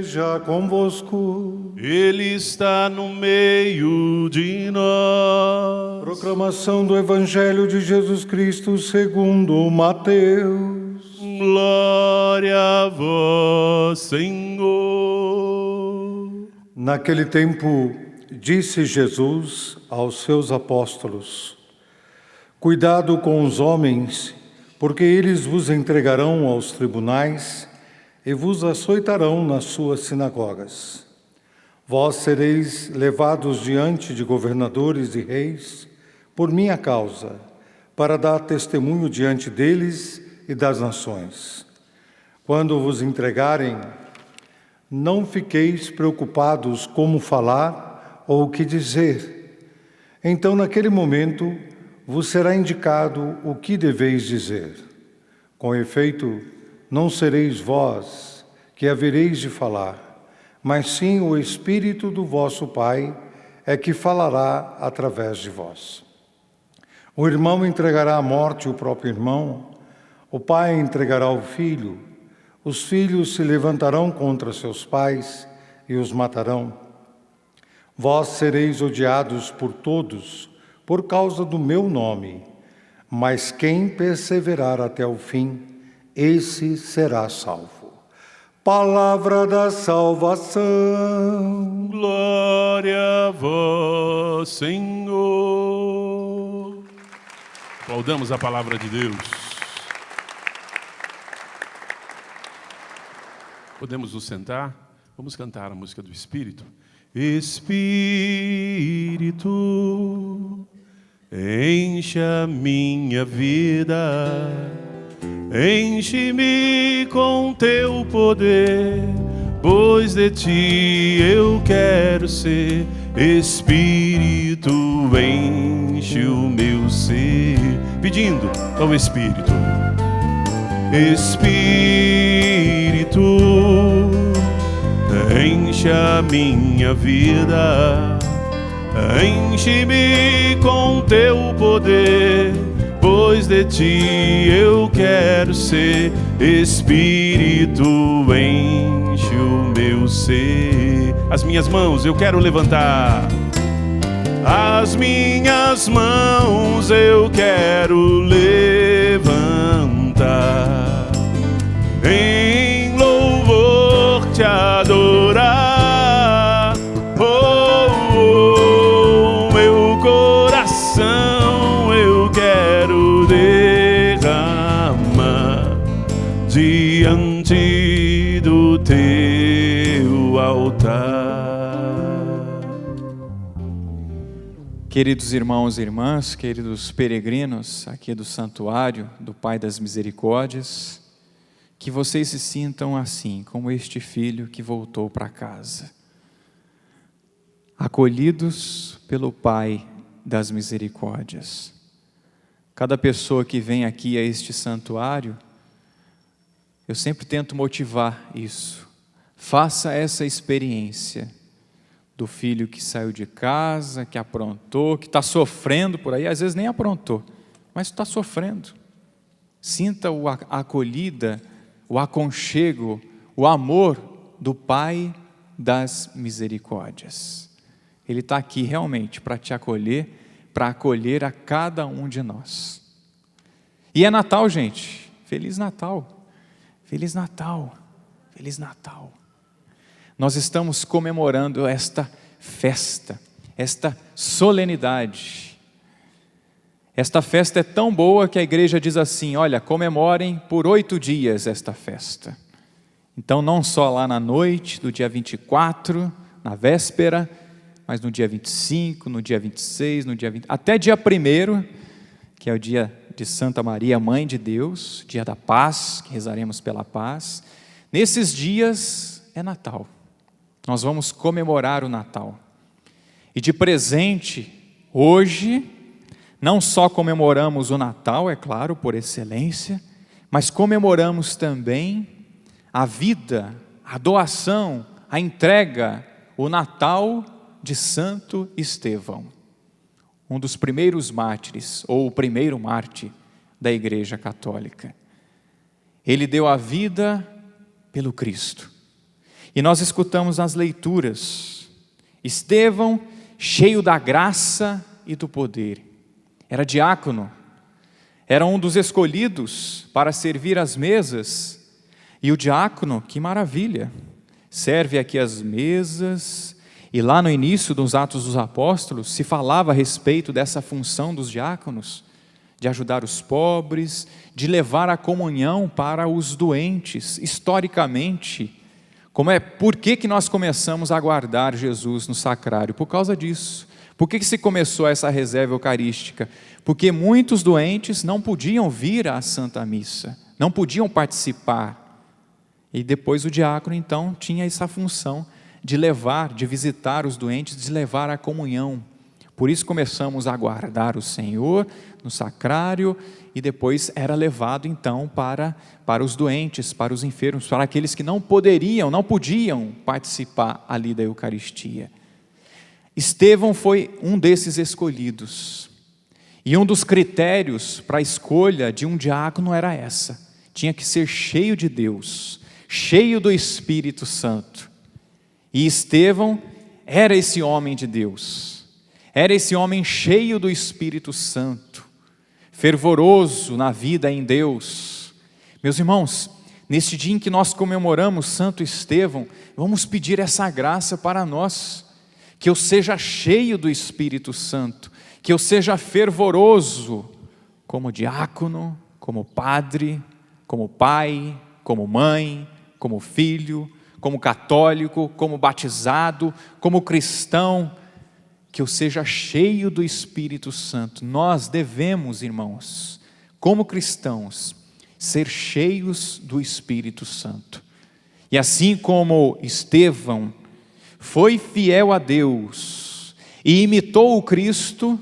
esteja convosco. Ele está no meio de nós. Proclamação do Evangelho de Jesus Cristo segundo Mateus. Glória a vós, Senhor. Naquele tempo, disse Jesus aos seus apóstolos: Cuidado com os homens, porque eles vos entregarão aos tribunais e vos açoitarão nas suas sinagogas. Vós sereis levados diante de governadores e reis por minha causa, para dar testemunho diante deles e das nações. Quando vos entregarem, não fiqueis preocupados como falar ou o que dizer. Então, naquele momento, vos será indicado o que deveis dizer. Com efeito, não sereis vós que havereis de falar, mas sim o Espírito do vosso Pai é que falará através de vós. O irmão entregará à morte o próprio irmão, o pai entregará o filho, os filhos se levantarão contra seus pais e os matarão. Vós sereis odiados por todos, por causa do meu nome, mas quem perseverar até o fim, esse será salvo. Palavra da salvação. Glória a vós, Senhor. Aplaudamos a palavra de Deus. Podemos nos sentar? Vamos cantar a música do Espírito. Espírito, enche a minha vida, enche-me com teu poder, pois de ti eu quero ser. Espírito, enche o meu ser. Pedindo ao Espírito. Espírito, enche a minha vida, enche-me com teu poder, pois de ti eu quero ser. Espírito, enche o meu ser. As minhas mãos eu quero levantar, as minhas mãos eu quero levantar, em louvor te adorar. Meu coração eu quero derramar diante do teu altar. Queridos irmãos e irmãs, queridos peregrinos aqui do Santuário do Pai das Misericórdias, que vocês se sintam assim, como este filho que voltou para casa, acolhidos pelo Pai das Misericórdias. Cada pessoa que vem aqui a este santuário, eu sempre tento motivar isso. Faça essa experiência do filho que saiu de casa, que aprontou, que está sofrendo por aí, às vezes nem aprontou, mas está sofrendo. Sinta a acolhida, o aconchego, o amor do Pai das Misericórdias. Ele está aqui realmente para te acolher, para acolher a cada um de nós. E é Natal, gente. Feliz Natal. Feliz Natal. Feliz Natal. Nós estamos comemorando esta festa, esta solenidade. Esta festa é tão boa que a igreja diz assim: olha, comemorem por 8 dias esta festa. Então não só lá na noite do dia 24, na véspera, mas no dia 25, no dia 26, no dia 20, até dia 1º, que é o dia de Santa Maria, Mãe de Deus, dia da paz, que rezaremos pela paz. Nesses dias é Natal. Nós vamos comemorar o Natal. E de presente, hoje, não só comemoramos o Natal, é claro, por excelência, mas comemoramos também a vida, a doação, a entrega, o Natal de Santo Estevão, um dos primeiros mártires, ou o primeiro mártir da Igreja Católica. Ele deu a vida pelo Cristo. E nós escutamos nas leituras, Estevão, cheio da graça e do poder. Era diácono, era um dos escolhidos para servir às mesas. E o diácono, que maravilha, serve aqui as mesas. E lá no início dos Atos dos Apóstolos se falava a respeito dessa função dos diáconos, de ajudar os pobres, de levar a comunhão para os doentes. Historicamente, por que nós começamos a guardar Jesus no sacrário? Por causa disso. Por que se começou essa reserva eucarística? Porque muitos doentes não podiam vir à Santa Missa, não podiam participar. E depois o diácono, então, tinha essa função de levar, de visitar os doentes, de levar a comunhão. Por isso começamos a guardar o Senhor no sacrário, e depois era levado então para os doentes, para os enfermos, para aqueles que não podiam participar ali da Eucaristia. Estevão foi um desses escolhidos. E um dos critérios para a escolha de um diácono era essa: tinha que ser cheio de Deus, cheio do Espírito Santo. E Estevão era esse homem de Deus, era esse homem cheio do Espírito Santo, fervoroso na vida em Deus. Meus irmãos, neste dia em que nós comemoramos Santo Estevão, vamos pedir essa graça para nós, que eu seja cheio do Espírito Santo, que eu seja fervoroso como diácono, como padre, como pai, como mãe, como filho, como católico, como batizado, como cristão, que eu seja cheio do Espírito Santo. Nós devemos, irmãos, como cristãos, ser cheios do Espírito Santo. E assim como Estevão foi fiel a Deus e imitou o Cristo,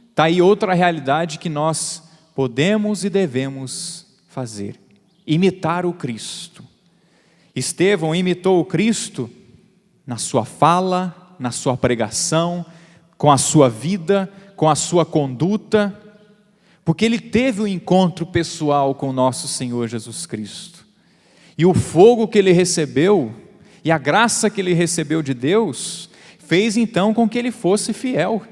está aí outra realidade que nós podemos e devemos fazer: imitar o Cristo. Estevão imitou o Cristo na sua fala, na sua pregação, com a sua vida, com a sua conduta, porque ele teve um encontro pessoal com o nosso Senhor Jesus Cristo. E o fogo que ele recebeu, e a graça que ele recebeu de Deus, fez então com que ele fosse fiel,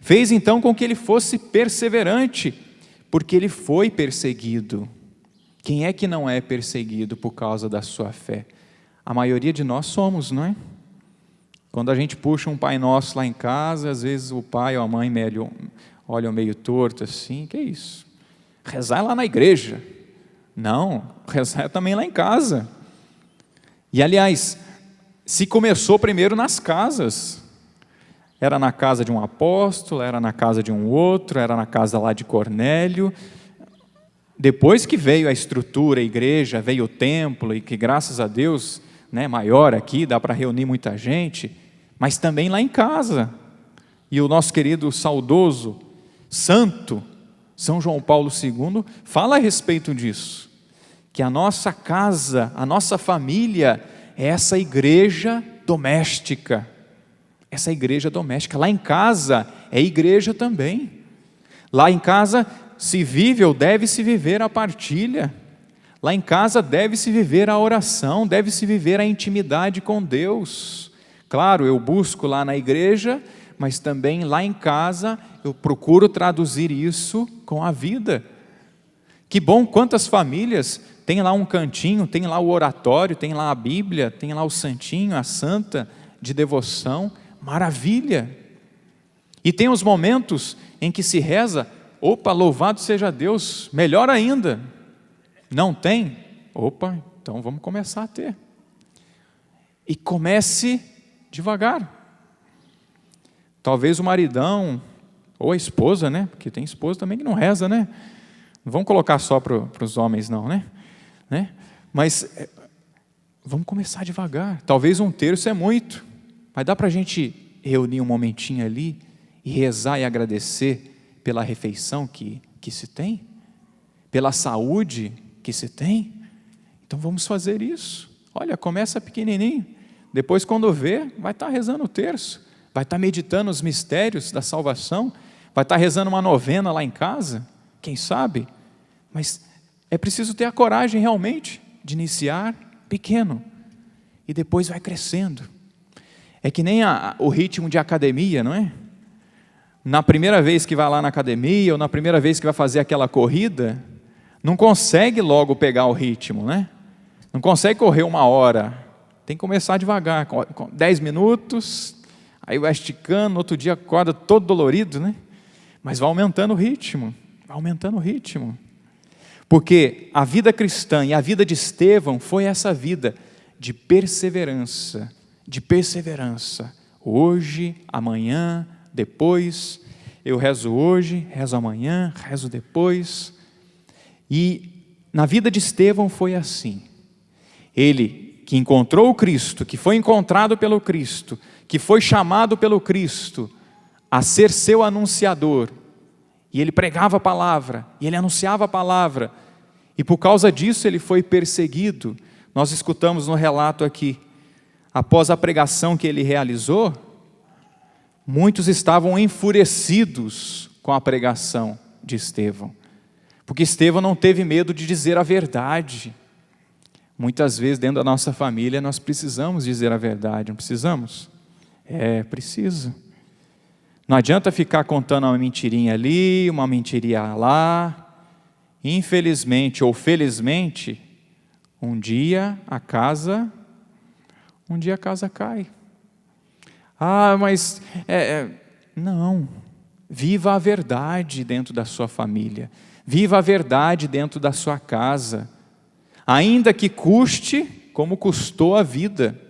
fez então com que ele fosse perseverante, porque ele foi perseguido. Quem é que não é perseguido por causa da sua fé? A maioria de nós somos, não é? Quando a gente puxa um Pai Nosso lá em casa, às vezes o pai ou a mãe olham meio torto assim: que é isso? Rezar é lá na igreja. Não, rezar é também lá em casa. E aliás, se começou primeiro nas casas, era na casa de um apóstolo, era na casa de um outro, era na casa lá de Cornélio. Depois que veio a estrutura, a igreja, veio o templo, e que graças a Deus, né, maior aqui, dá para reunir muita gente, mas também lá em casa. E o nosso querido saudoso santo São João Paulo II fala a respeito disso, que a nossa casa, a nossa família é essa igreja doméstica, essa igreja doméstica. Lá em casa é igreja também. Lá em casa se vive ou deve-se viver a partilha. Lá em casa deve-se viver a oração, deve-se viver a intimidade com Deus. Claro, eu busco lá na igreja, mas também lá em casa eu procuro traduzir isso com a vida. Que bom, quantas famílias tem lá um cantinho, tem lá o oratório, tem lá a Bíblia, tem lá o santinho, a santa de devoção. Maravilha! E tem os momentos em que se reza: opa, louvado seja Deus, melhor ainda. Não tem? Opa, então vamos começar a ter. E comece devagar. Talvez o maridão, ou a esposa, né? Porque tem esposa também que não reza, né? Não vamos colocar só para os homens não, né? Mas vamos começar devagar. Talvez um terço é muito, mas dá para a gente reunir um momentinho ali e rezar e agradecer pela refeição que se tem, pela saúde que se tem. Então vamos fazer isso. Olha, começa pequenininho, depois quando vê, vai estar rezando o terço, vai estar meditando os mistérios da salvação, vai estar rezando uma novena lá em casa, quem sabe? Mas é preciso ter a coragem realmente de iniciar pequeno e depois vai crescendo. É que nem o ritmo de academia, não é? Na primeira vez que vai lá na academia, ou na primeira vez que vai fazer aquela corrida, não consegue logo pegar o ritmo, né? Não consegue correr 1 hora, tem que começar devagar, com 10 minutos, aí vai esticando, no outro dia acorda todo dolorido, né? Mas vai aumentando o ritmo, porque a vida cristã e a vida de Estevão foi essa vida de perseverança, hoje, amanhã, depois, eu rezo hoje, rezo amanhã, rezo depois. E na vida de Estevão foi assim. Ele que encontrou o Cristo, que foi encontrado pelo Cristo, que foi chamado pelo Cristo a ser seu anunciador, e ele pregava a palavra, e ele anunciava a palavra, e por causa disso ele foi perseguido. Nós escutamos no relato aqui, após a pregação que ele realizou, muitos estavam enfurecidos com a pregação de Estevão, porque Estevão não teve medo de dizer a verdade. Muitas vezes dentro da nossa família nós precisamos dizer a verdade, não precisamos? Precisa. Não adianta ficar contando uma mentirinha ali, uma mentirinha lá. Infelizmente ou felizmente, um dia a casa cai. Mas não. Viva a verdade dentro da sua família. Viva a verdade dentro da sua casa. Ainda que custe, como custou a vida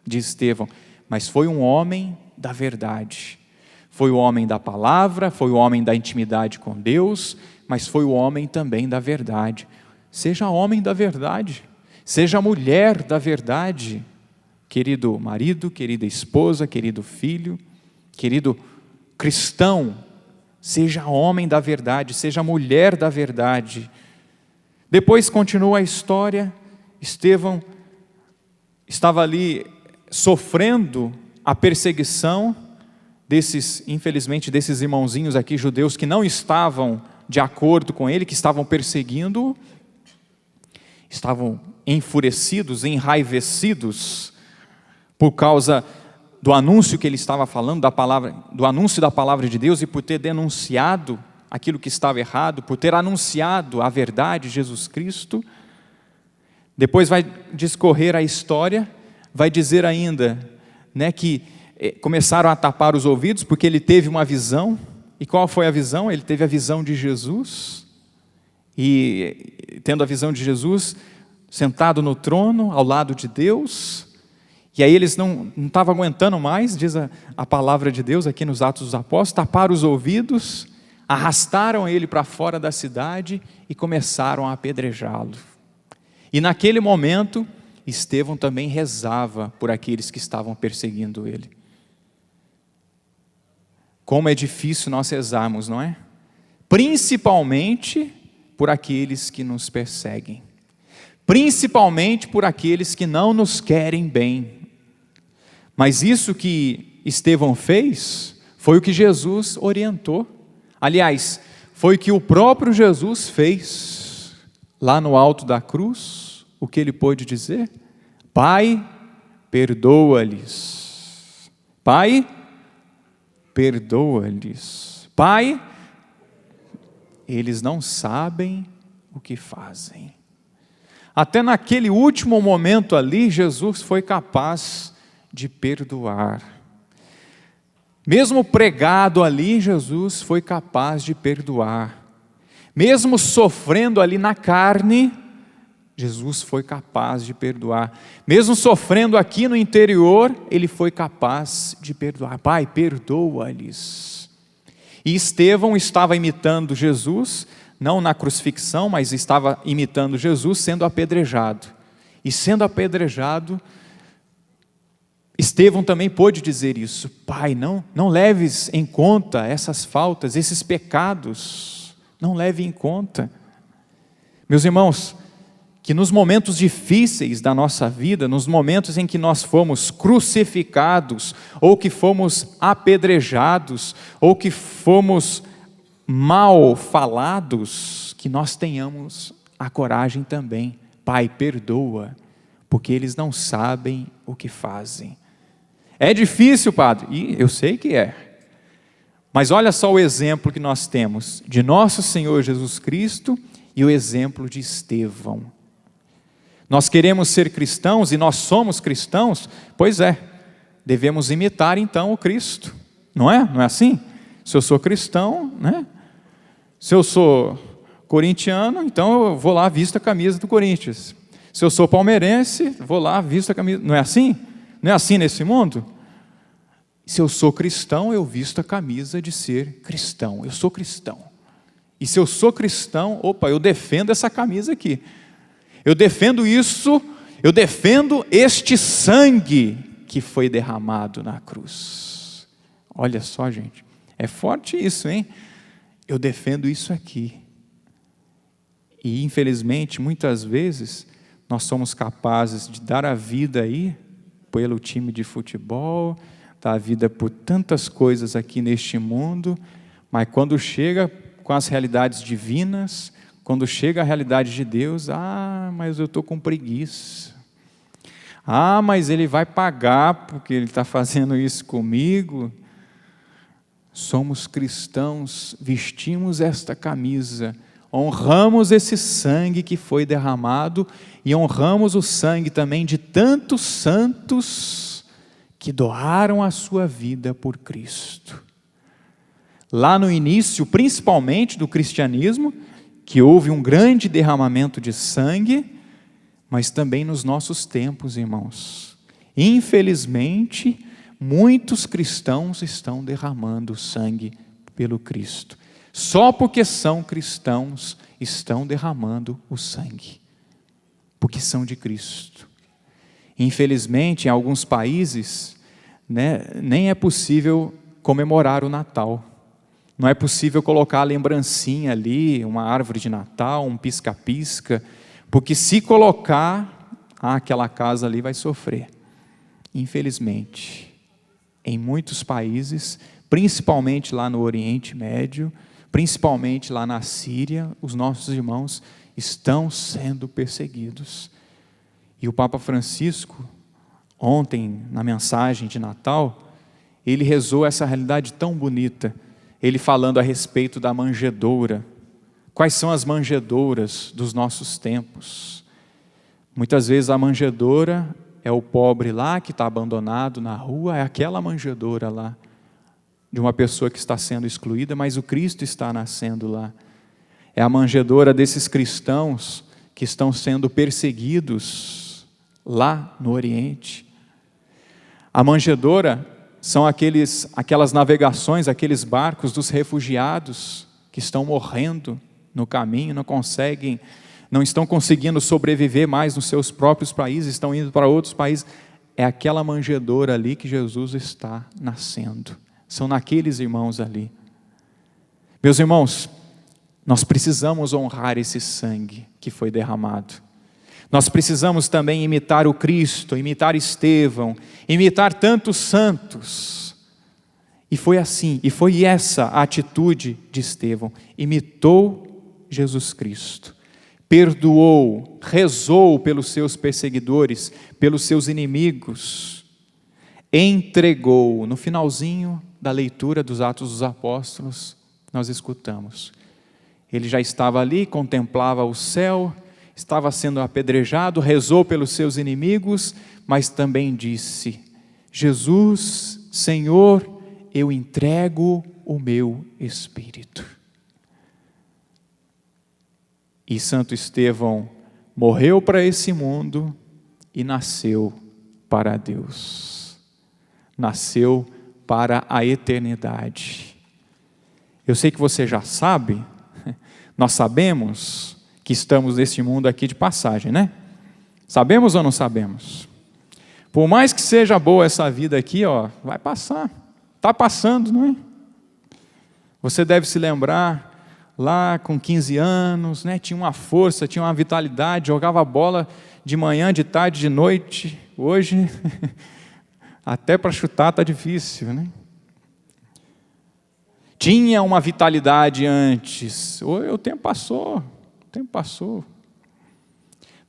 de Estevão. Mas foi um homem da verdade. Foi o homem da palavra, foi o homem da intimidade com Deus, mas foi o homem também da verdade. Seja homem da verdade. Seja mulher da verdade. Querido marido, querida esposa, querido filho, querido cristão, seja homem da verdade, seja mulher da verdade. Depois continua a história. Estevão estava ali sofrendo a perseguição infelizmente, desses irmãozinhos aqui judeus que não estavam de acordo com ele, que estavam perseguindo, estavam enfurecidos, enraivecidos, por causa do anúncio que ele estava falando, do anúncio da palavra de Deus, e por ter denunciado aquilo que estava errado, por ter anunciado a verdade, Jesus Cristo. Depois vai discorrer a história, vai dizer ainda, que começaram a tapar os ouvidos, porque ele teve uma visão. E qual foi a visão? Ele teve a visão de Jesus, e tendo a visão de Jesus, sentado no trono, ao lado de Deus, e aí eles não estavam aguentando mais, diz a palavra de Deus aqui nos Atos dos Apóstolos, taparam os ouvidos, arrastaram ele para fora da cidade e começaram a apedrejá-lo. E naquele momento, Estevão também rezava por aqueles que estavam perseguindo ele. Como é difícil nós rezarmos, não é? Principalmente por aqueles que nos perseguem. Principalmente por aqueles que não nos querem bem. Mas isso que Estevão fez, foi o que Jesus orientou. Aliás, foi o que o próprio Jesus fez. Lá no alto da cruz, o que ele pôde dizer? Pai, perdoa-lhes. Pai, perdoa-lhes. Pai, eles não sabem o que fazem. Até naquele último momento ali, Jesus foi capaz de perdoar. Mesmo pregado ali, Jesus foi capaz de perdoar. Mesmo sofrendo ali na carne, Jesus foi capaz de perdoar. Mesmo sofrendo aqui no interior, ele foi capaz de perdoar. Pai, perdoa-lhes. E Estevão estava imitando Jesus, não na crucifixão, mas estava imitando Jesus sendo apedrejado. E sendo apedrejado, Estevão também pôde dizer isso. Pai, não leves em conta essas faltas, esses pecados. Não leve em conta. Meus irmãos, que nos momentos difíceis da nossa vida, nos momentos em que nós fomos crucificados, ou que fomos apedrejados, ou que fomos mal falados, que nós tenhamos a coragem também. Pai, perdoa, porque eles não sabem o que fazem. É difícil, padre, e eu sei que é. Mas olha só o exemplo que nós temos de nosso Senhor Jesus Cristo e o exemplo de Estevão. Nós queremos ser cristãos e nós somos cristãos? Pois é, devemos imitar então o Cristo, não é? Não é assim? Se eu sou cristão, né? Se eu sou corintiano, então eu vou lá, visto a camisa do Corinthians. Se eu sou palmeirense, vou lá, visto a camisa. Não é assim? Não é assim nesse mundo? Se eu sou cristão, eu visto a camisa de ser cristão. Eu sou cristão. E se eu sou cristão, opa, eu defendo essa camisa aqui. Eu defendo isso, eu defendo este sangue que foi derramado na cruz. Olha só, gente, é forte isso, hein? Eu defendo isso aqui. E infelizmente, muitas vezes, nós somos capazes de dar a vida aí, pelo time de futebol, dar a vida por tantas coisas aqui neste mundo, mas quando chega com as realidades divinas, quando chega a realidade de Deus, mas eu estou com preguiça. Mas ele vai pagar porque ele está fazendo isso comigo. Somos cristãos, vestimos esta camisa, honramos esse sangue que foi derramado e honramos o sangue também de tantos santos que doaram a sua vida por Cristo. Lá no início, principalmente do cristianismo, que houve um grande derramamento de sangue, mas também nos nossos tempos, irmãos. Infelizmente, muitos cristãos estão derramando sangue pelo Cristo. Só porque são cristãos, estão derramando o sangue. Porque são de Cristo. Infelizmente, em alguns países, nem é possível comemorar o Natal. Não é possível colocar a lembrancinha ali, uma árvore de Natal, um pisca-pisca, porque se colocar, aquela casa ali vai sofrer. Infelizmente, em muitos países, principalmente lá no Oriente Médio, principalmente lá na Síria, os nossos irmãos estão sendo perseguidos. E o Papa Francisco, ontem, na mensagem de Natal, ele rezou essa realidade tão bonita, ele falando a respeito da manjedoura. Quais são as manjedouras dos nossos tempos? Muitas vezes a manjedoura é o pobre lá que está abandonado na rua, é aquela manjedoura lá, de uma pessoa que está sendo excluída, mas o Cristo está nascendo lá. É a manjedoura desses cristãos que estão sendo perseguidos lá no Oriente. A manjedoura são aquelas navegações, aqueles barcos dos refugiados que estão morrendo no caminho, não estão conseguindo sobreviver mais nos seus próprios países, estão indo para outros países. É aquela manjedoura ali que Jesus está nascendo. São naqueles irmãos ali. Meus irmãos, nós precisamos honrar esse sangue que foi derramado. Nós precisamos também imitar o Cristo, imitar Estevão, imitar tantos santos. E foi assim, e foi essa a atitude de Estevão. Imitou Jesus Cristo, perdoou, rezou pelos seus perseguidores, pelos seus inimigos, entregou. No finalzinho da leitura dos Atos dos Apóstolos, nós escutamos. Ele já estava ali, contemplava o céu, estava sendo apedrejado, rezou pelos seus inimigos, mas também disse: Jesus, Senhor, eu entrego o meu espírito. E Santo Estevão morreu para esse mundo e nasceu para Deus. Nasceu para a eternidade. Eu sei que você já sabe, nós sabemos que estamos neste mundo aqui de passagem, né? Sabemos ou não sabemos? Por mais que seja boa essa vida aqui, vai passar. Está passando, não é? Você deve se lembrar, lá com 15 anos, tinha uma força, tinha uma vitalidade, jogava bola de manhã, de tarde, de noite. Hoje, até para chutar está difícil, né? Tinha uma vitalidade antes. O tempo passou.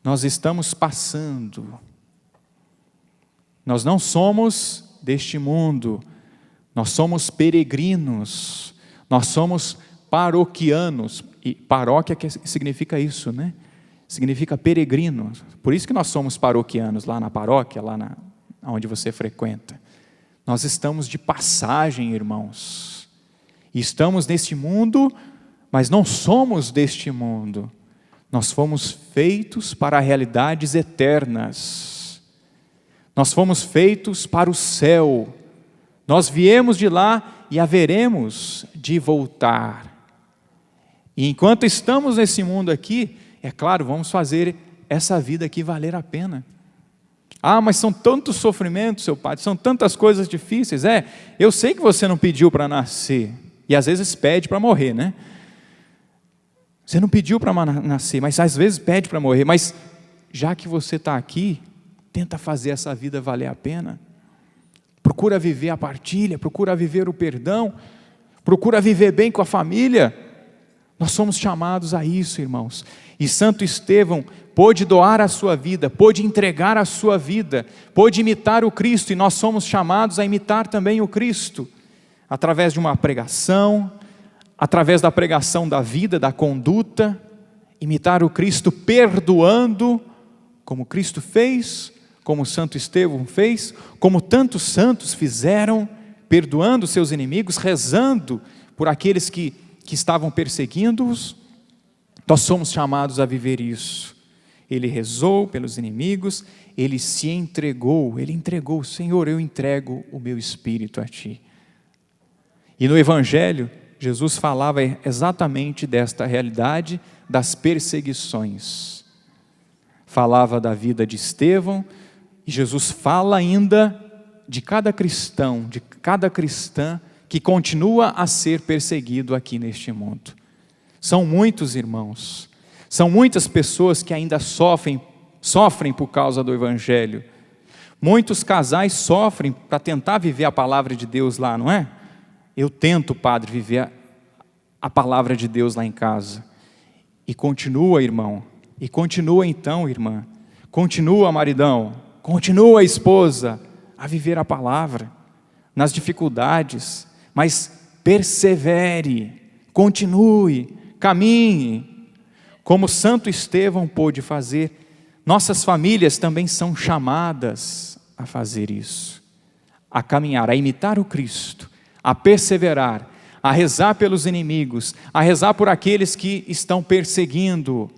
Nós estamos passando. Nós não somos deste mundo, nós somos peregrinos, nós somos paroquianos. E paróquia que significa isso, né? Significa peregrino. Por isso que nós somos paroquianos, lá na paróquia, onde você frequenta. Nós estamos de passagem, irmãos. E estamos neste mundo, mas não somos deste mundo. Nós fomos feitos para realidades eternas. Nós fomos feitos para o céu. Nós viemos de lá e haveremos de voltar. E enquanto estamos nesse mundo aqui, é claro, vamos fazer essa vida aqui valer a pena. Ah, mas são tantos sofrimentos, seu padre, são tantas coisas difíceis. Eu sei que você não pediu para nascer, e às vezes pede para morrer, né? Você não pediu para nascer, mas às vezes pede para morrer. Mas já que você está aqui, tenta fazer essa vida valer a pena. Procura viver a partilha, procura viver o perdão, procura viver bem com a família. Nós somos chamados a isso, irmãos. E Santo Estevão pôde doar a sua vida, pôde entregar a sua vida, pôde imitar o Cristo, e nós somos chamados a imitar também o Cristo, através de uma pregação, através da pregação da vida, da conduta, imitar o Cristo perdoando, como Cristo fez, como Santo Estevão fez, como tantos santos fizeram, perdoando seus inimigos, rezando por aqueles que estavam perseguindo-os. Nós somos chamados a viver isso. Ele rezou pelos inimigos, ele se entregou, ele entregou: Senhor, eu entrego o meu espírito a Ti. E no Evangelho, Jesus falava exatamente desta realidade das perseguições. Falava da vida de Estevão, e Jesus fala ainda de cada cristão, de cada cristã que continua a ser perseguido aqui neste mundo. São muitos, irmãos, são muitas pessoas que ainda sofrem por causa do Evangelho. Muitos casais sofrem para tentar viver a palavra de Deus lá, não é? Eu tento, padre, viver a palavra de Deus lá em casa. E continua, irmão, e continua então, irmã, continua, maridão, continua, esposa, a viver a palavra, nas dificuldades, mas persevere, continue, caminhe, como Santo Estevão pôde fazer. Nossas famílias também são chamadas a fazer isso, a caminhar, a imitar o Cristo, a perseverar, a rezar pelos inimigos, a rezar por aqueles que estão perseguindo,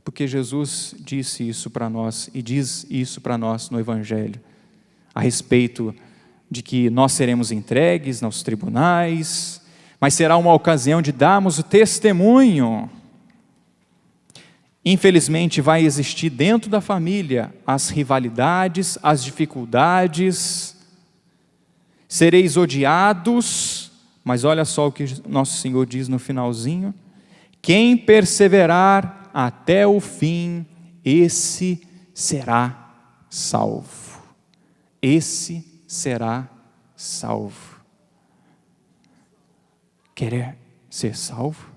porque Jesus disse isso para nós e diz isso para nós no Evangelho, a respeito de que nós seremos entregues nos tribunais, mas será uma ocasião de darmos o testemunho. Infelizmente vai existir dentro da família as rivalidades, as dificuldades, sereis odiados, mas olha só o que nosso Senhor diz no finalzinho: quem perseverar até o fim, esse será salvo. Esse será salvo. Quer ser salvo?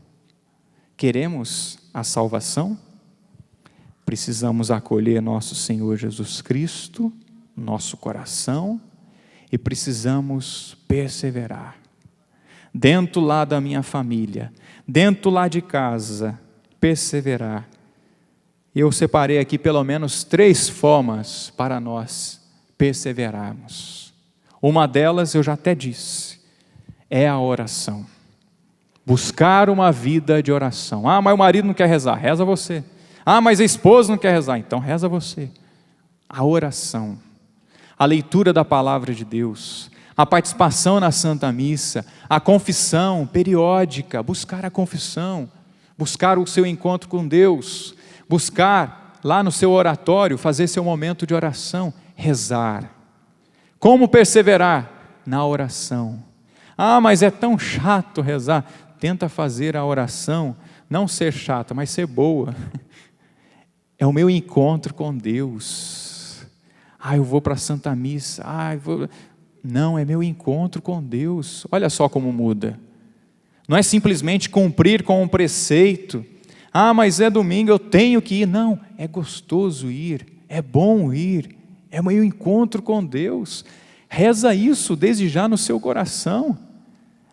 Queremos a salvação? Precisamos acolher nosso Senhor Jesus Cristo no nosso coração e precisamos perseverar. Dentro lá da minha família, dentro lá de casa, perseverar. Eu separei aqui pelo menos 3 formas para nós perseverarmos. Uma delas eu já até disse, é a oração. Buscar uma vida de oração. Ah, mas o marido não quer rezar, reza você. Ah, mas a esposa não quer rezar, então reza você. A oração, a leitura da palavra de Deus, a participação na Santa Missa, a confissão periódica, buscar a confissão, buscar o seu encontro com Deus, buscar lá no seu oratório, fazer seu momento de oração, rezar. Como perseverar? Na oração. Ah, mas é tão chato rezar. Tenta fazer a oração, não ser chata, mas ser boa. É o meu encontro com Deus. Ah, eu vou para a Santa Missa. Não, é meu encontro com Deus. Olha só como muda. Não é simplesmente cumprir com um preceito. Ah, mas é domingo, eu tenho que ir. Não, é gostoso ir, é bom ir, É o meu encontro com Deus. Reza isso desde já no seu coração.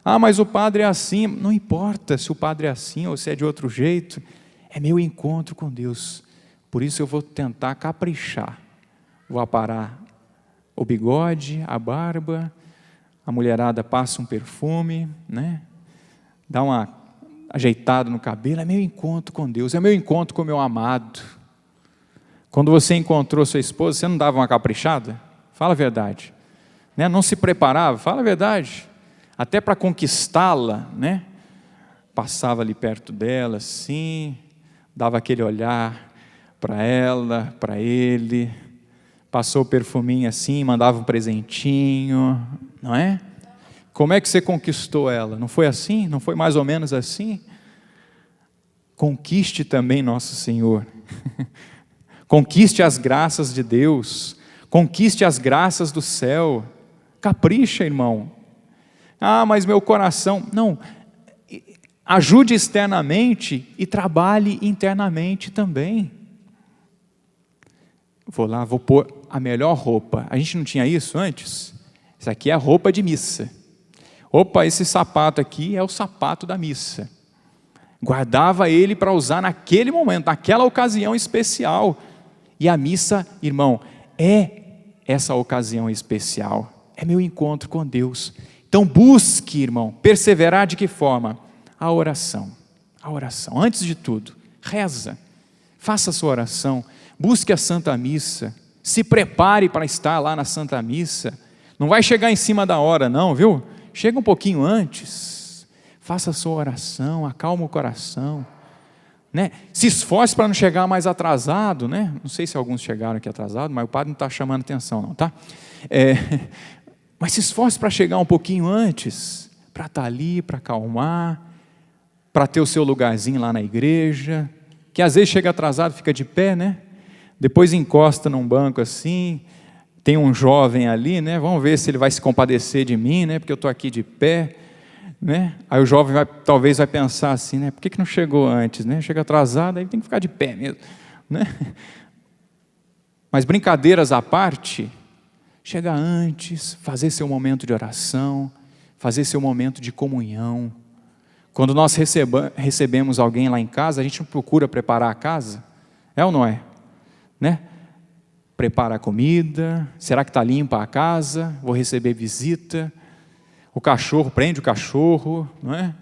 Ah, mas o padre é assim. Não importa se o padre é assim ou se é de outro jeito. É meu encontro com Deus. Por isso eu vou tentar caprichar. Vou aparar o bigode, a barba, a mulherada passa um perfume, né? Dá uma ajeitada no cabelo. É meu encontro com Deus, é meu encontro com o meu amado. Quando você encontrou sua esposa, você não dava uma caprichada? Fala a verdade. Né? Não se preparava? Fala a verdade. Até para conquistá-la, né? Passava ali perto dela, assim, dava aquele olhar para ela, para ele, passou o perfuminho assim, mandava um presentinho, não é? Como é que você conquistou ela? Não foi assim? Não foi mais ou menos assim? Conquiste também nosso Senhor. Conquiste as graças de Deus. Conquiste as graças do céu. Capricha, irmão. Ah, mas meu coração... Não, ajude externamente e trabalhe internamente também. Vou lá, vou pôr a melhor roupa. A gente não tinha isso antes? Isso aqui é a roupa de missa. Opa, esse sapato aqui é o sapato da missa. Guardava ele para usar naquele momento, naquela ocasião especial. E a missa, irmão, é essa ocasião especial. É meu encontro com Deus. Então busque, irmão, perseverar de que forma? A oração. A oração. Antes de tudo, reza. Faça a sua oração. Busque a Santa Missa. Se prepare para estar lá na Santa Missa. Não vai chegar em cima da hora não, viu? Chega um pouquinho antes. Faça a sua oração, acalma o coração. Né? Se esforce para não chegar mais atrasado, né? Não sei se alguns chegaram aqui atrasados, mas o padre não está chamando atenção não, tá? Mas se esforce para chegar um pouquinho antes, para estar ali, para acalmar, para ter o seu lugarzinho lá na igreja, que às vezes chega atrasado, fica de pé, né? Depois encosta num banco assim, tem um jovem ali, né? Vamos ver se ele vai se compadecer de mim, né? Porque eu estou aqui de pé, né? Aí o jovem talvez vai pensar assim, né? Por que não chegou antes, né? Chega atrasado, aí tem que ficar de pé mesmo, né? Mas brincadeiras à parte, chega antes, fazer seu momento de oração, fazer seu momento de comunhão. Quando nós recebemos alguém lá em casa, a gente não procura preparar a casa, é ou não é? Né? Prepara a comida, será que está limpa a casa? Vou receber visita. O cachorro, prende o cachorro, não é?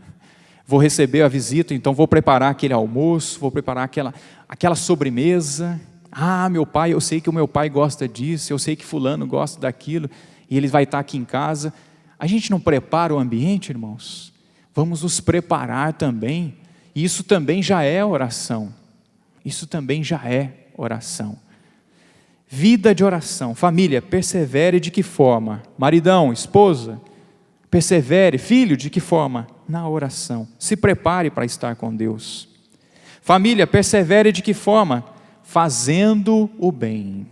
Vou receber a visita, então vou preparar aquele almoço, vou preparar aquela sobremesa. Ah, meu pai, eu sei que o meu pai gosta disso, eu sei que fulano gosta daquilo, e ele vai estar aqui em casa. A gente não prepara o ambiente, irmãos? Vamos nos preparar também. E isso também já é oração. Isso também já é oração. Vida de oração. Família, persevere de que forma? Maridão, esposa, persevere. Filho, de que forma? Na oração. Se prepare para estar com Deus. Família, persevere de que forma? Fazendo o bem.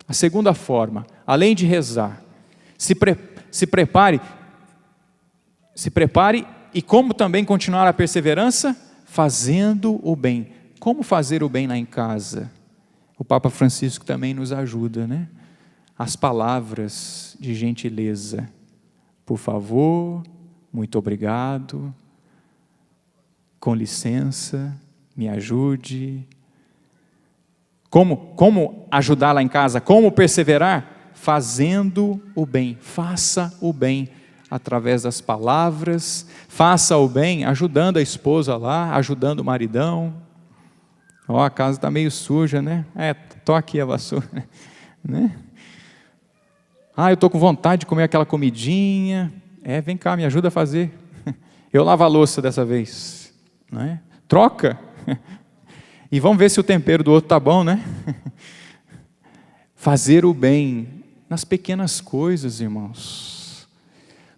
A segunda forma, além de rezar, se prepare e como também continuar a perseverança? Fazendo o bem. Como fazer o bem lá em casa? O Papa Francisco também nos ajuda, né? As palavras de gentileza. Por favor, muito obrigado, com licença, me ajude. Como ajudar lá em casa? Como perseverar? Fazendo o bem. Faça o bem através das palavras. Faça o bem ajudando a esposa lá, ajudando o maridão. Ó, a casa está meio suja, né? Toca aqui a vassoura, né? Ah, eu estou com vontade de comer aquela comidinha. Vem cá, me ajuda a fazer. Eu lavo a louça dessa vez, não é? Troca. E vamos ver se o tempero do outro está bom, né? Fazer o bem nas pequenas coisas, irmãos.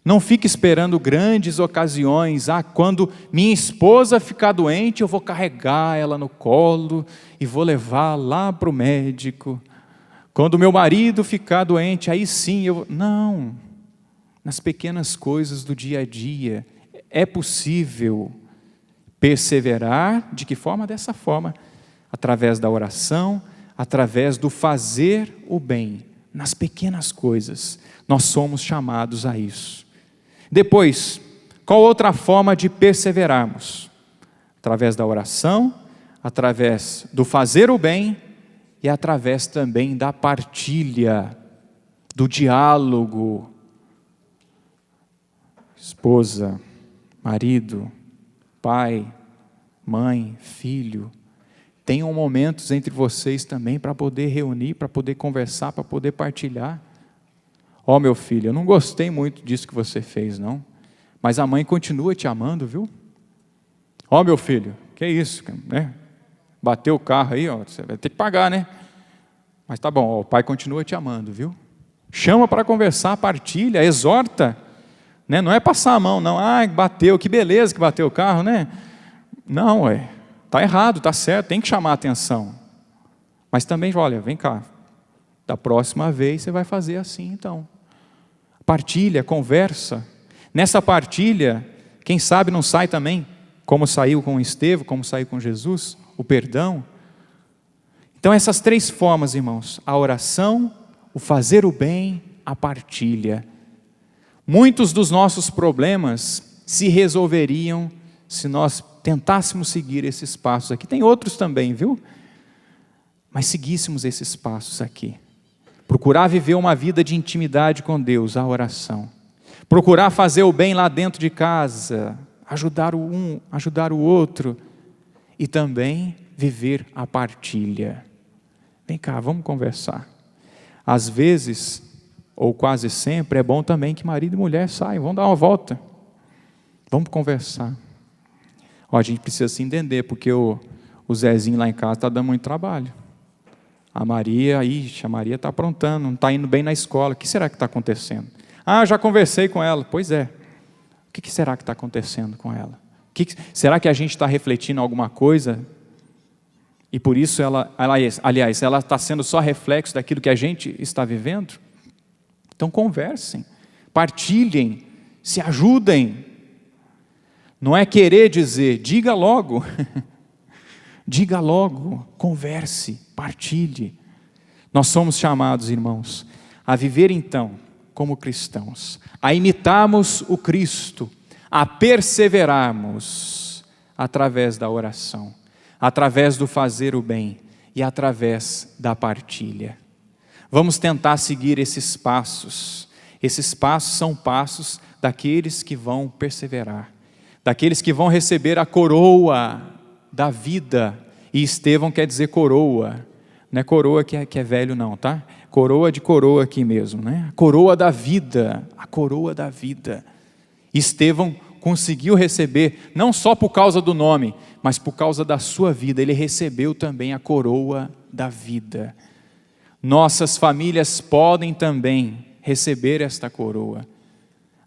Não fique esperando grandes ocasiões. Quando minha esposa ficar doente, eu vou carregar ela no colo e vou levar lá para o médico. Quando meu marido ficar doente, aí sim eu... Não, nas pequenas coisas do dia a dia. É possível perseverar. De que forma? Dessa forma. Através da oração, através do fazer o bem, nas pequenas coisas. Nós somos chamados a isso. Depois, qual outra forma de perseverarmos? Através da oração, através do fazer o bem e através também da partilha, do diálogo. Esposa, marido, pai, mãe, filho, tenham momentos entre vocês também para poder reunir, para poder conversar, para poder partilhar. Ó, meu filho, eu não gostei muito disso que você fez, não, mas a mãe continua te amando, viu? Ó, meu filho, que isso, né? Bateu o carro aí, ó, você vai ter que pagar, né? Mas tá bom, ó, o pai continua te amando, viu? Chama para conversar, partilha, exorta, né? Não é passar a mão, não. Ah, bateu, que beleza que bateu o carro, né? Não, está errado, está certo, tem que chamar a atenção. Mas também, olha, vem cá, da próxima vez você vai fazer assim então. Partilha, conversa. Nessa partilha, quem sabe não sai também, como saiu com Estevão, como saiu com Jesus, o perdão. Então essas três formas, irmãos, a oração, o fazer o bem, a partilha. Muitos dos nossos problemas se resolveriam se nós tentássemos seguir esses passos aqui. Tem outros também, viu? Mas seguíssemos esses passos aqui. Procurar viver uma vida de intimidade com Deus, a oração. Procurar fazer o bem lá dentro de casa, ajudar o outro. E também viver a partilha. Vem cá, vamos conversar. Às vezes, ou quase sempre, é bom também que marido e mulher saiam, vamos dar uma volta. Vamos conversar. Ó, a gente precisa se entender, porque o Zezinho lá em casa está dando muito trabalho. A Maria está aprontando, não está indo bem na escola. O que será que está acontecendo? Ah, já conversei com ela. Pois é. O que será que está acontecendo com ela? Será que a gente está refletindo alguma coisa? E por isso ela está sendo só reflexo daquilo que a gente está vivendo? Então conversem, partilhem, se ajudem. Não é querer dizer, diga logo. Diga logo, converse, partilhe. Nós somos chamados, irmãos, a viver então como cristãos, a imitarmos o Cristo, a perseverarmos através da oração, através do fazer o bem e através da partilha. Vamos tentar seguir esses passos. Esses passos são passos daqueles que vão perseverar, daqueles que vão receber a coroa da vida. E Estevão quer dizer coroa, não é coroa que é velho não, tá? Coroa de coroa aqui mesmo, né? A coroa da vida, a coroa da vida. Estevão conseguiu receber, não só por causa do nome, mas por causa da sua vida, ele recebeu também a coroa da vida. Nossas famílias podem também receber esta coroa,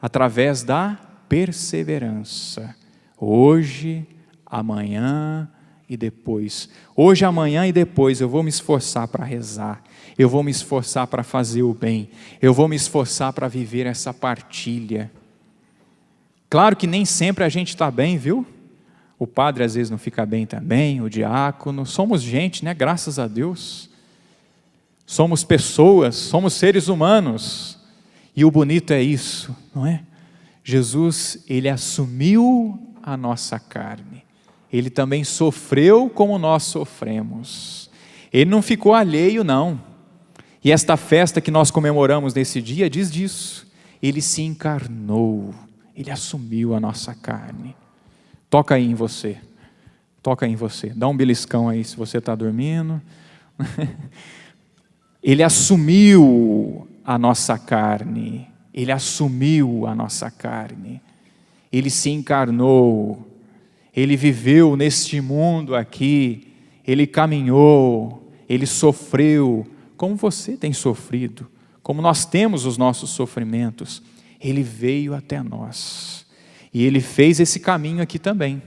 através da perseverança. Hoje, amanhã e depois. Hoje, amanhã e depois eu vou me esforçar para rezar. Eu vou me esforçar para fazer o bem. Eu vou me esforçar para viver essa partilha. Claro que nem sempre a gente está bem, viu? O padre às vezes não fica bem também, o diácono. Somos gente, né? Graças a Deus. Somos pessoas, somos seres humanos. E o bonito é isso, não é? Jesus, ele assumiu a nossa carne. Ele também sofreu como nós sofremos. Ele não ficou alheio, não. E esta festa que nós comemoramos nesse dia diz disso. Ele se encarnou. Ele assumiu a nossa carne. Toca aí em você. Toca em você. Dá um beliscão aí se você está dormindo. Ele assumiu a nossa carne. Ele assumiu a nossa carne. Ele se encarnou. Ele viveu neste mundo aqui. Ele caminhou. Ele sofreu. Como você tem sofrido. Como nós temos os nossos sofrimentos. Ele veio até nós. E ele fez esse caminho aqui também.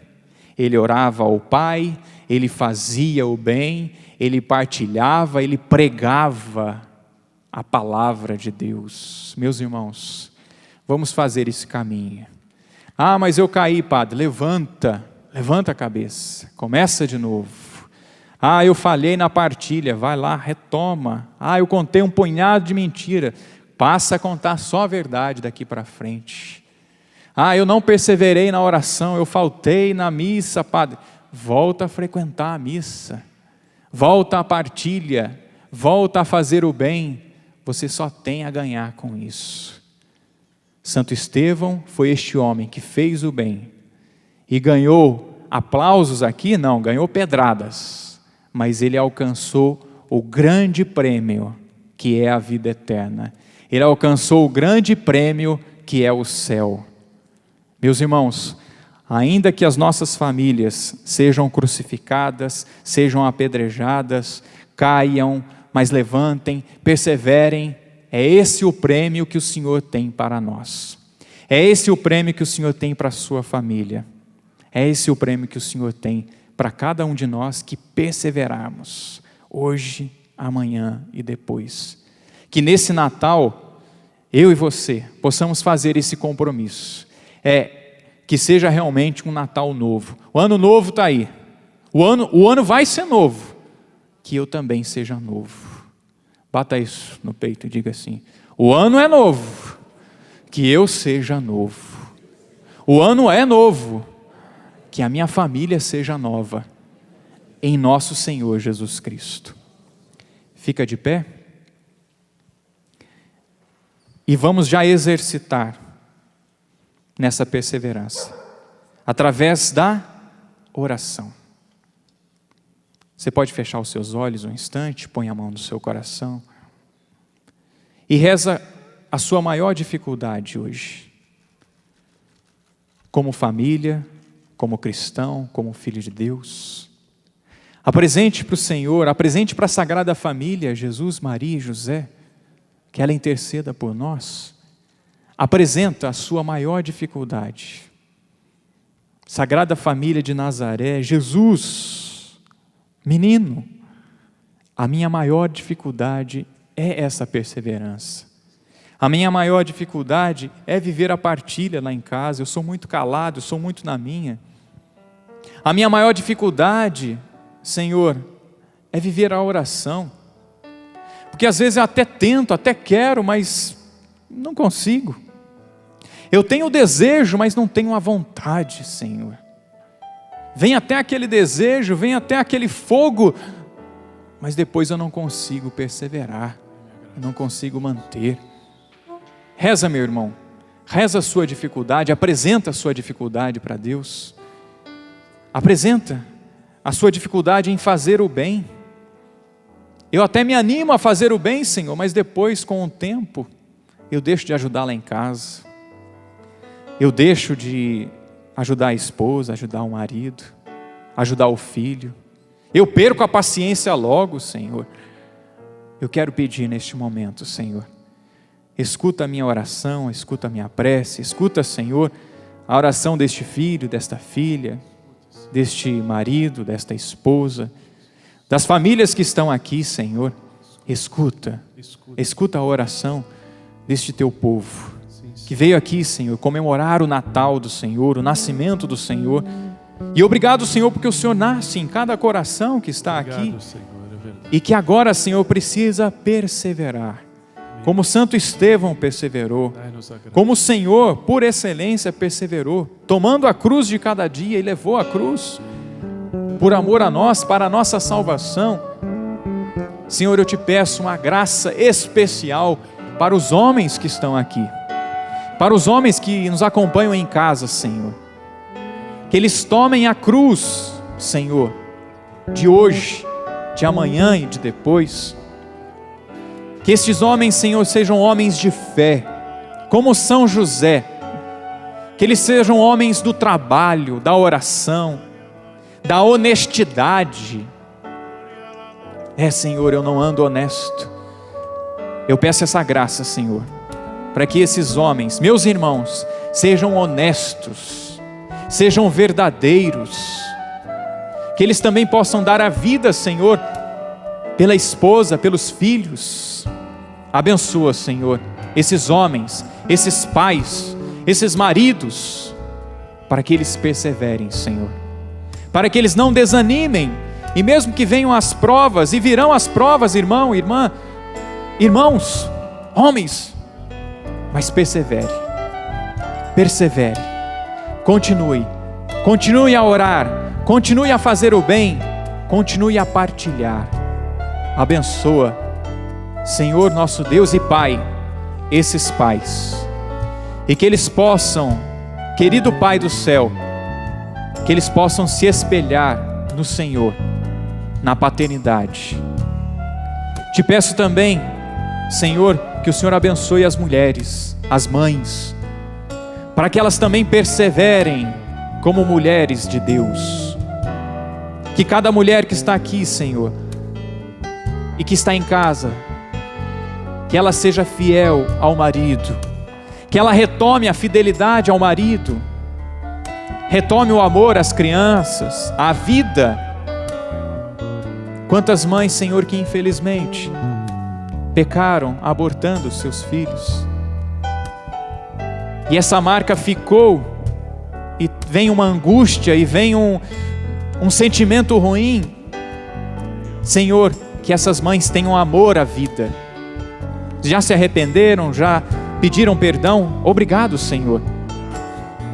Ele orava ao Pai. Ele fazia o bem. Ele partilhava. Ele pregava a palavra de Deus. Meus irmãos, vamos fazer esse caminho. Ah, mas eu caí, padre. Levanta a cabeça. Começa de novo. Ah, eu falhei na partilha, vai lá, retoma. Ah, eu contei um punhado de mentira, passa a contar só a verdade daqui para frente. Ah, eu não perseverei na oração, eu faltei na missa, padre. Volta a frequentar a missa, volta à partilha, volta a fazer o bem, você só tem a ganhar com isso. Santo Estevão foi este homem que fez o bem e ganhou aplausos aqui? Não, ganhou pedradas, mas ele alcançou o grande prêmio que é a vida eterna. Ele alcançou o grande prêmio que é o céu. Meus irmãos, ainda que as nossas famílias sejam crucificadas, sejam apedrejadas, caiam, mas levantem, perseverem, é esse o prêmio que o Senhor tem para nós. É esse o prêmio que o Senhor tem para a sua família. É esse o prêmio que o Senhor tem para cada um de nós que perseverarmos, hoje, amanhã e depois. Que nesse Natal, eu e você, possamos fazer esse compromisso. Que seja realmente um Natal novo. O ano novo está aí. O ano vai ser novo. Que eu também seja novo. Bata isso no peito e diga assim: o ano é novo. Que eu seja novo. O ano é novo. Que a minha família seja nova. Em nosso Senhor Jesus Cristo. Fica de pé. E vamos já exercitar nessa perseverança, através da oração. Você pode fechar os seus olhos um instante, põe a mão no seu coração e reza a sua maior dificuldade hoje, como família, como cristão, como filho de Deus. Apresente para o Senhor, apresente para a Sagrada Família, Jesus, Maria e José, que ela interceda por nós. Apresenta a sua maior dificuldade. Sagrada Família de Nazaré, Jesus, menino, a minha maior dificuldade é essa perseverança. A minha maior dificuldade é viver a partilha lá em casa. Eu sou muito calado, eu sou muito na minha. A minha maior dificuldade, Senhor, é viver a oração. Porque às vezes eu até tento, até quero, mas não consigo. Eu tenho o desejo, mas não tenho a vontade, Senhor. Vem até aquele desejo, vem até aquele fogo, mas depois eu não consigo perseverar, eu não consigo manter. Reza, meu irmão, reza a sua dificuldade, apresenta a sua dificuldade para Deus. Apresenta a sua dificuldade em fazer o bem. Eu até me animo a fazer o bem, Senhor, mas depois, com o tempo, eu deixo de ajudar lá em casa. Eu deixo de ajudar a esposa, ajudar o marido, ajudar o filho. Eu perco a paciência logo, Senhor. Eu quero pedir neste momento, Senhor, escuta a minha oração, escuta a minha prece, escuta, Senhor, a oração deste filho, desta filha, deste marido, desta esposa, das famílias que estão aqui, Senhor. Escuta a oração deste teu povo, que veio aqui, Senhor, comemorar o Natal do Senhor, o nascimento do Senhor. E obrigado, Senhor, porque o Senhor nasce em cada coração que está aqui. E que agora, Senhor, precisa perseverar. Como Santo Estevão perseverou. Como o Senhor, por excelência, perseverou. Tomando a cruz de cada dia e levou a cruz. Por amor a nós, para a nossa salvação. Senhor, eu te peço uma graça especial para os homens que estão aqui. Para os homens que nos acompanham em casa, Senhor. Que eles tomem a cruz, Senhor, de hoje, de amanhã e de depois. Que estes homens, Senhor, sejam homens de fé, como São José. Que eles sejam homens do trabalho, da oração, da honestidade. Senhor, eu não ando honesto. Eu peço essa graça, Senhor, para que esses homens, meus irmãos, sejam honestos, sejam verdadeiros, que eles também possam dar a vida, Senhor, pela esposa, pelos filhos. Abençoa, Senhor, esses homens, esses pais, esses maridos, para que eles perseverem, Senhor, para que eles não desanimem E mesmo que venham as provas, e virão as provas, irmão, irmã, irmãos, homens, mas persevere, continue a orar, continue a fazer o bem, continue a partilhar. Abençoa, Senhor nosso Deus e Pai, esses pais, e que eles possam, querido Pai do céu, que eles possam se espelhar no Senhor, na paternidade. Te peço também, Senhor, que o Senhor abençoe as mulheres, as mães, para que elas também perseverem como mulheres de Deus. Que cada mulher que está aqui, Senhor, e que está em casa, que ela seja fiel ao marido, que ela retome a fidelidade ao marido, retome o amor às crianças, à vida. Quantas mães, Senhor, que infelizmente pecaram abortando os seus filhos, e essa marca ficou, e vem uma angústia, e vem um sentimento ruim. Senhor, que essas mães tenham amor à vida. Já se arrependeram, já pediram perdão? Obrigado, Senhor.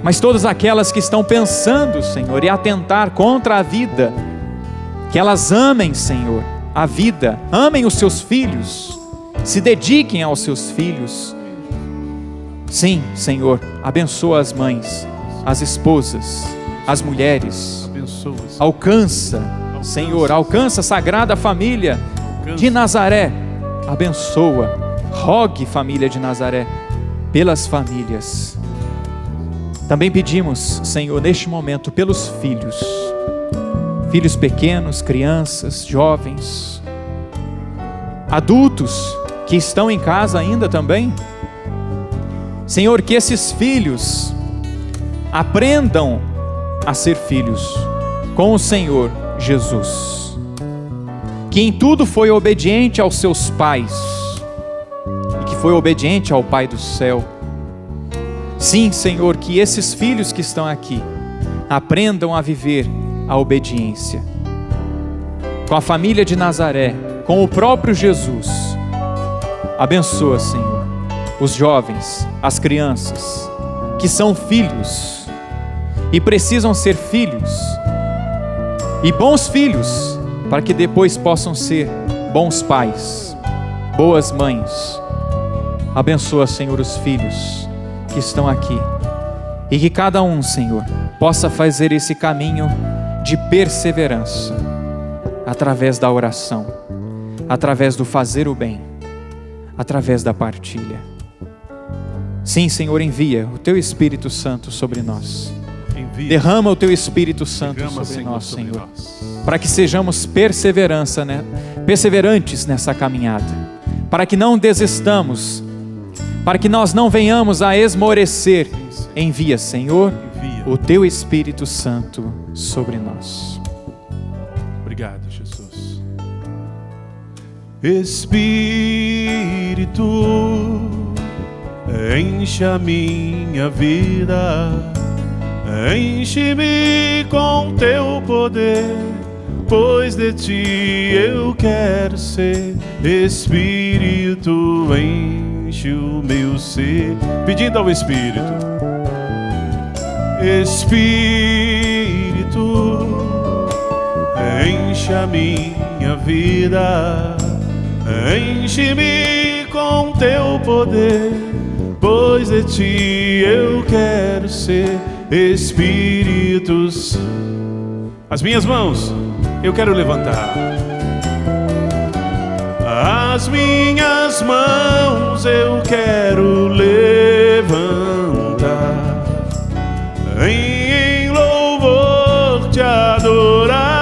Mas todas aquelas que estão pensando, Senhor, e atentar contra a vida, que elas amem, Senhor, a vida, amem os seus filhos, se dediquem aos seus filhos. Sim, Senhor, abençoa as mães, as esposas, as mulheres. Alcança, Senhor, alcança a Sagrada Família de Nazaré. Abençoa, rogue, família de Nazaré, pelas famílias. Também pedimos, Senhor, neste momento, pelos filhos pequenos, crianças, jovens, adultos que estão em casa ainda também. Senhor, que esses filhos aprendam a ser filhos com o Senhor Jesus, que em tudo foi obediente aos seus pais e que foi obediente ao Pai do céu. Sim, Senhor, que esses filhos que estão aqui aprendam a viver a obediência com a família de Nazaré, com o próprio Jesus. Abençoa, Senhor, os jovens, as crianças que são filhos e precisam ser filhos e bons filhos, para que depois possam ser bons pais, boas mães. Abençoa, Senhor, os filhos que estão aqui, e que cada um, Senhor, possa fazer esse caminho de perseverança, através da oração, através do fazer o bem, através da partilha. Sim, Senhor, envia o Teu Espírito Santo sobre nós. Derrama o Teu Espírito Santo sobre nós, Senhor, para que sejamos perseverantes nessa caminhada, para que não desistamos, para que nós não venhamos a esmorecer. Envia, Senhor, o Teu Espírito Santo sobre nós. Obrigado, Jesus. Espírito, enche a minha vida, enche-me com Teu poder, pois de Ti eu quero ser. Espírito, enche o meu ser. Pedindo ao Espírito. Espírito, enche a minha vida, enche-me com Teu poder, pois de Ti eu quero ser. Espíritos, as minhas mãos eu quero levantar, as minhas mãos eu quero levantar, em louvor Te adorar.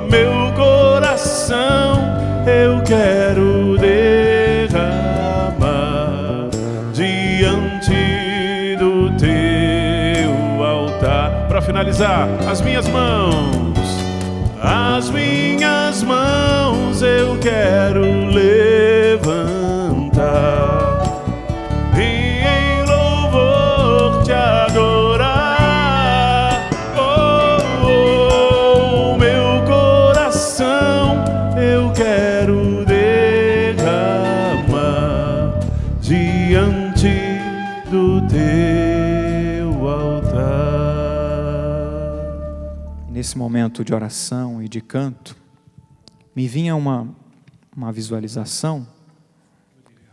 Meu coração eu quero derramar diante do Teu altar. Para finalizar, as minhas mãos eu quero levantar, Te adorar. Oh, no teu altar. Nesse momento de oração e de canto, me vinha uma visualização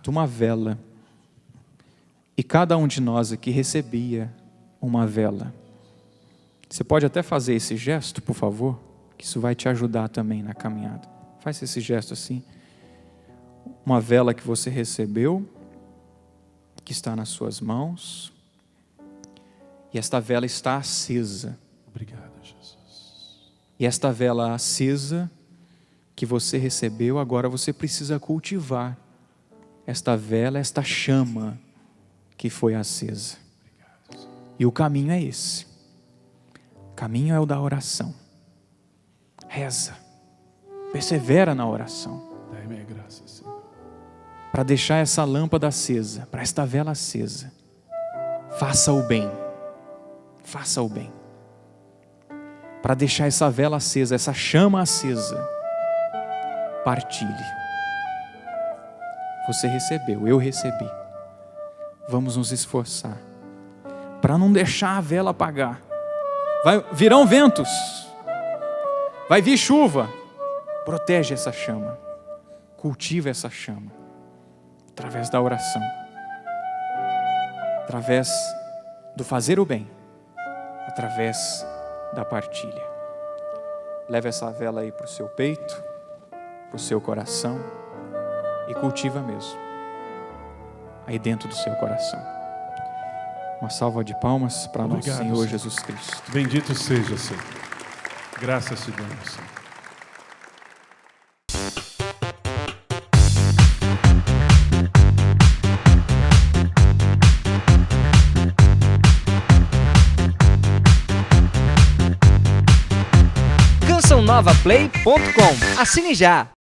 de uma vela. E cada um de nós aqui recebia uma vela. Você pode até fazer esse gesto, por favor, que isso vai te ajudar também na caminhada. Faz esse gesto assim. Uma vela que você recebeu, que está nas suas mãos. E esta vela está acesa. Obrigado, Jesus. E esta vela acesa que você recebeu, agora você precisa cultivar esta vela, esta chama que foi acesa. E o caminho é esse. O caminho é o da oração. Reza. Persevera na oração. Dai-me a graça, Senhor. Para deixar essa lâmpada acesa, para esta vela acesa. Faça o bem. Faça o bem. Para deixar essa vela acesa, essa chama acesa. Partilhe. Você recebeu, eu recebi. Vamos nos esforçar para não deixar a vela apagar. Virão ventos, vai vir chuva. Protege essa chama, cultiva essa chama através da oração, através do fazer o bem, através da partilha. Leve essa vela aí para o seu peito, para o seu coração e cultiva mesmo aí dentro do seu coração. Uma salva de palmas para nosso Obrigado, Senhor Senhor. Jesus Cristo. Bendito seja, Senhor. Graças te damos, Senhor. CançãoNovaPlay.com. Assine já!